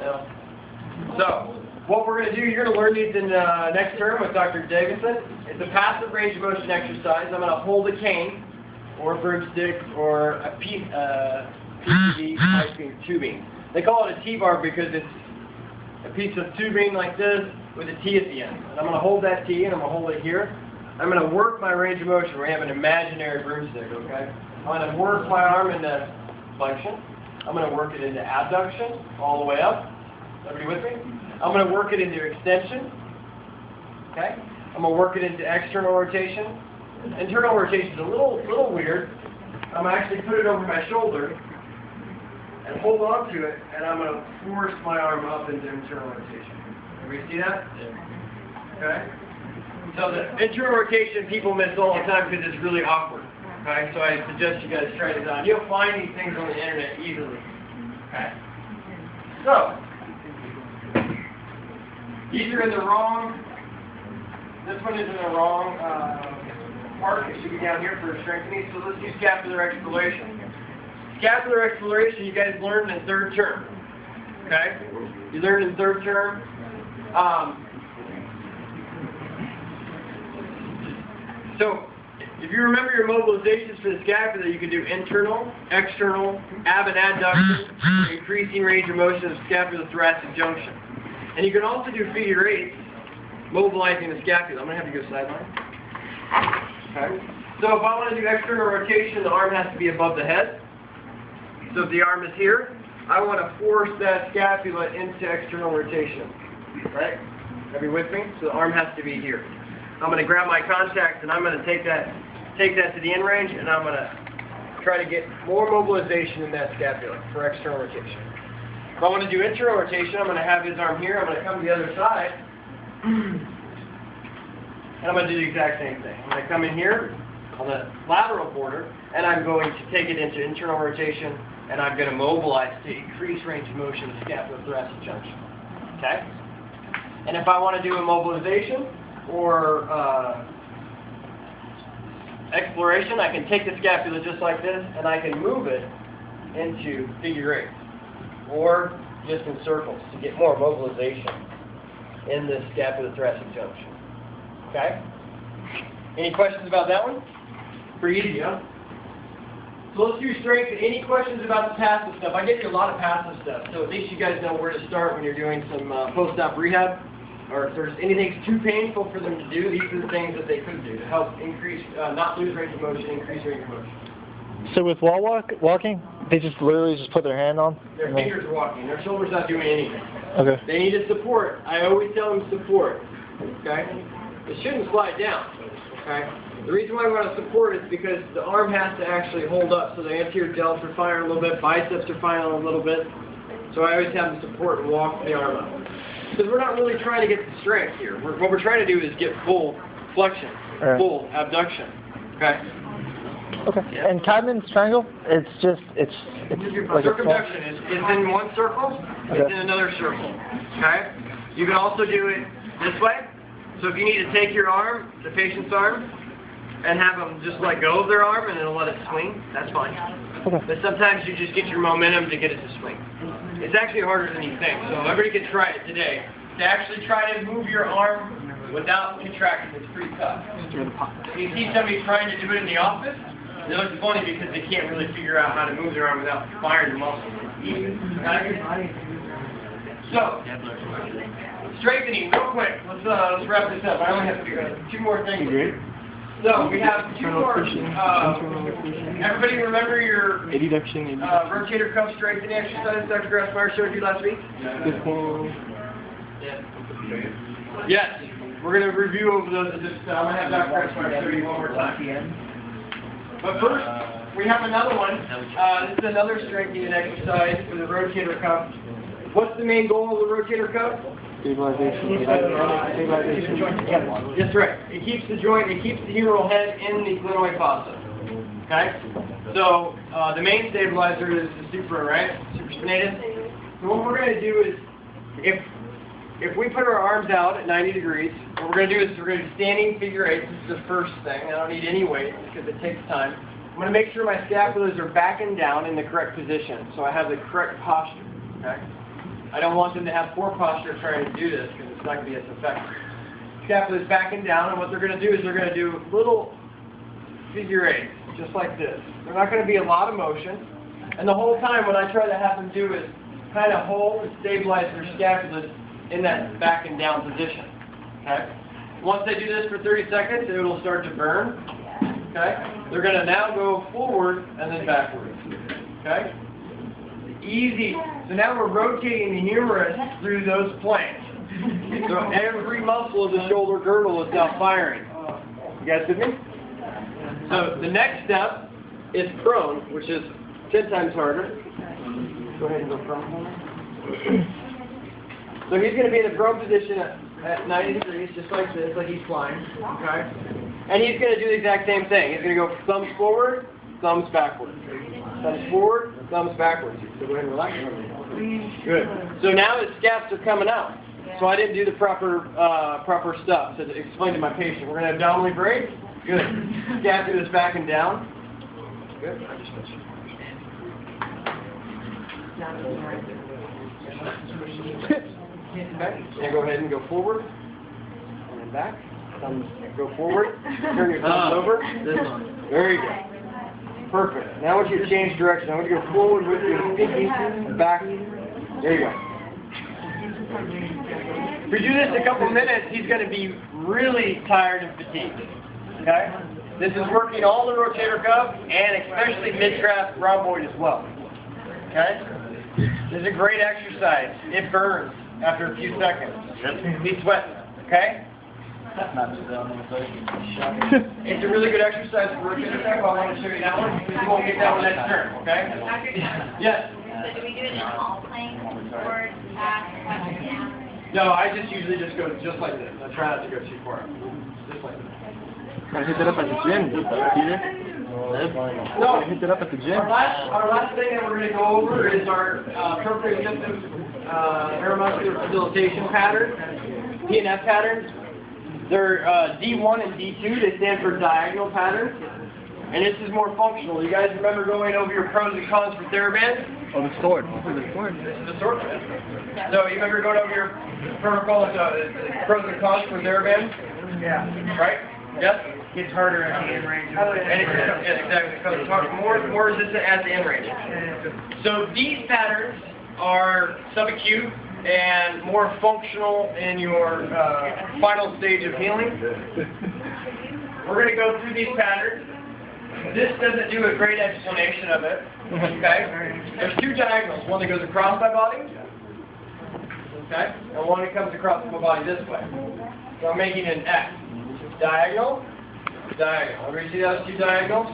No. So, what we're going to do, you're going to learn these in next term with Dr. Davidson. It's a passive range of motion exercise. I'm going to hold a cane, or a broomstick, or a PVC piping tubing. They call it a T-bar because it's a piece of tubing like this with a T at the end. And I'm going to hold that T, and I'm going to hold it here. I'm going to work my range of motion. We have an imaginary broomstick, okay? I'm going to work my arm into flexion. I'm going to work it into abduction all the way up. Everybody with me? I'm going to work it into extension. Okay? I'm going to work it into external rotation. Internal rotation is a little weird. I'm going to actually put it over my shoulder and hold on to it, and I'm going to force my arm up into internal rotation. Everybody see that? Yeah. Okay? So the internal rotation people miss all the time because it's really awkward. Okay? So I suggest you guys try this out. You'll find these things on the internet easily. Okay? So, these are in the wrong, this one is in the wrong part. It should be down here for strengthening. So let's do scapular exploration. Scapular exploration you guys learned in third term. Okay? You learned in third term. So, if you remember your mobilizations for the scapula, you can do internal, external, ab and adduction, for increasing range of motion of scapulo-thoracic junction. And you can also do figure eights, mobilizing the scapula. I'm going to have you go sideline. Okay. So if I want to do external rotation, the arm has to be above the head. So if the arm is here, I want to force that scapula into external rotation. Right? Are you with me? So the arm has to be here. I'm going to grab my contacts and I'm going to take that to the end range, and I'm going to try to get more mobilization in that scapula for external rotation. If I want to do internal rotation, I'm going to have his arm here. I'm going to come to the other side, and I'm going to do the exact same thing. I'm going to come in here on the lateral border, and I'm going to take it into internal rotation, and I'm going to mobilize to increase range of motion of scapulo-thoracic junction. Okay? And if I want to do a mobilization or exploration, I can take the scapula just like this, and I can move it into figure eight, or just in circles to get more mobilization in the scapulo-thoracic junction. Okay? Any questions about that one? Pretty easy, huh? So let's do strength. Any questions about the passive stuff? I gave you a lot of passive stuff, so at least you guys know where to start when you're doing some post-op rehab. Or if there's anything too painful for them to do, these are the things that they could do to help increase, not lose range of motion, increase range of motion. So with wall walking, they just literally just put their hand on? Their fingers are walking. Their shoulders not doing anything. Okay. They need to support. I always tell them support. Okay? It shouldn't slide down. Okay? The reason why we want to support is because the arm has to actually hold up. So the anterior delts are firing a little bit, biceps are firing a little bit. So I always have them support and walk the arm up. Because we're not really trying to get the strength here. What we're trying to do is get full flexion, full abduction. Okay? Okay. Yeah. And Cadman's triangle, it's like circumduction is in one circle, it's in another circle. Okay? You can also do it this way. So if you need to take your arm, the patient's arm, and have them just let go of their arm and it'll let it swing, that's fine. Okay. But sometimes you just get your momentum to get it to swing. It's actually harder than you think, so everybody can try it today. To actually try to move your arm without contracting, it's pretty tough. You see somebody trying to do it in the office, it looks funny because they can't really figure out how to move their arm without firing the muscle. So, strengthening, real quick. Let's wrap this up. I only have to do two more things. So we have two more. Everybody remember your rotator cuff strengthening exercise Dr. Grassmeyer showed you last week? Yes. We're going to review over those. I'm going to have Dr. Grassmeyer show you one more time. But first, we have another one. This is another strengthening exercise for the rotator cuff. What's the main goal of the rotator cuff? Stabilization. That's right. It keeps the joint, it keeps the humeral head in the glenoid fossa. Okay? So, the main stabilizer is the supra, right? Supraspinatus. So what we're going to do is, if we put our arms out at 90 degrees, what we're going to do is we're going to do standing figure eight. This is the first thing. I don't need any weight because it takes time. I'm going to make sure my scapulas are backing down in the correct position, so I have the correct posture. Okay? I don't want them to have poor posture trying to do this because it's not going to be as effective. Scapula is backing down, and what they're going to do is they're going to do little figure eights, just like this. They're not going to be a lot of motion. And the whole time what I try to have them do is kind of hold and stabilize their scapulas in that backing down position. Okay? Once they do this for 30 seconds, it will start to burn. Okay? They're going to now go forward and then backwards. Okay? Easy. So now we're rotating the humerus through those planks. So every muscle of the shoulder girdle is now firing. You guys with me? So the next step is prone, which is 10 times harder. Go ahead and go prone for me. So he's going to be in the prone position at 90 degrees, just like this, like he's flying. Okay? And he's going to do the exact same thing. He's going to go thumbs forward, thumbs backwards. Thumbs forward, thumbs backwards. So go ahead and relax. Good. So now his scaps are coming out. So I didn't do the proper stuff to explain to my patient. We're going to abdominally break. Good. Scapula is backing down. Good. Okay. And go ahead and go forward. And then back. Thumbs go forward. Turn your thumbs over. This one. Very good. Perfect. Now I want you to change direction. I want you to go forward with your pinky and back. There you go. If we do this a couple minutes, he's going to be really tired and fatigued. Okay? This is working all the rotator cuff and especially mid-calf rhomboid as well. Okay? This is a great exercise. It burns after a few seconds. He's sweating. Okay? It's a really good exercise for rotator cuff. I want to show you that one. We won't get that one next turn. Okay? Yes? So do we do it in all planes? Forward, back, up, and down? No, I just usually just go just like this. I try not to go too far. Just like this. Can I hit it up at the gym? No. Hit it up at the gym. Our last thing that we're going to go over is our proprioceptive neuromuscular facilitation pattern, PNF patterns. They're D1 and D2. They stand for diagonal patterns. And this is more functional. You guys remember going over your pros and cons for TheraBand? Oh, the sword. The sword. This is the sword. So you remember going over your protocol, pros and cons for TheraBand? Yeah. Right? Yes? Gets harder at the end range. And it's, exactly, because it's more resistant at the end range. So these patterns are subacute and more functional in your final stage of healing. We're going to go through these patterns. This doesn't do a great explanation of it. Okay? There's two diagonals. One that goes across my body. Okay? And one that comes across my body this way. So I'm making an X. Diagonal. Diagonal. Everybody see those two diagonals?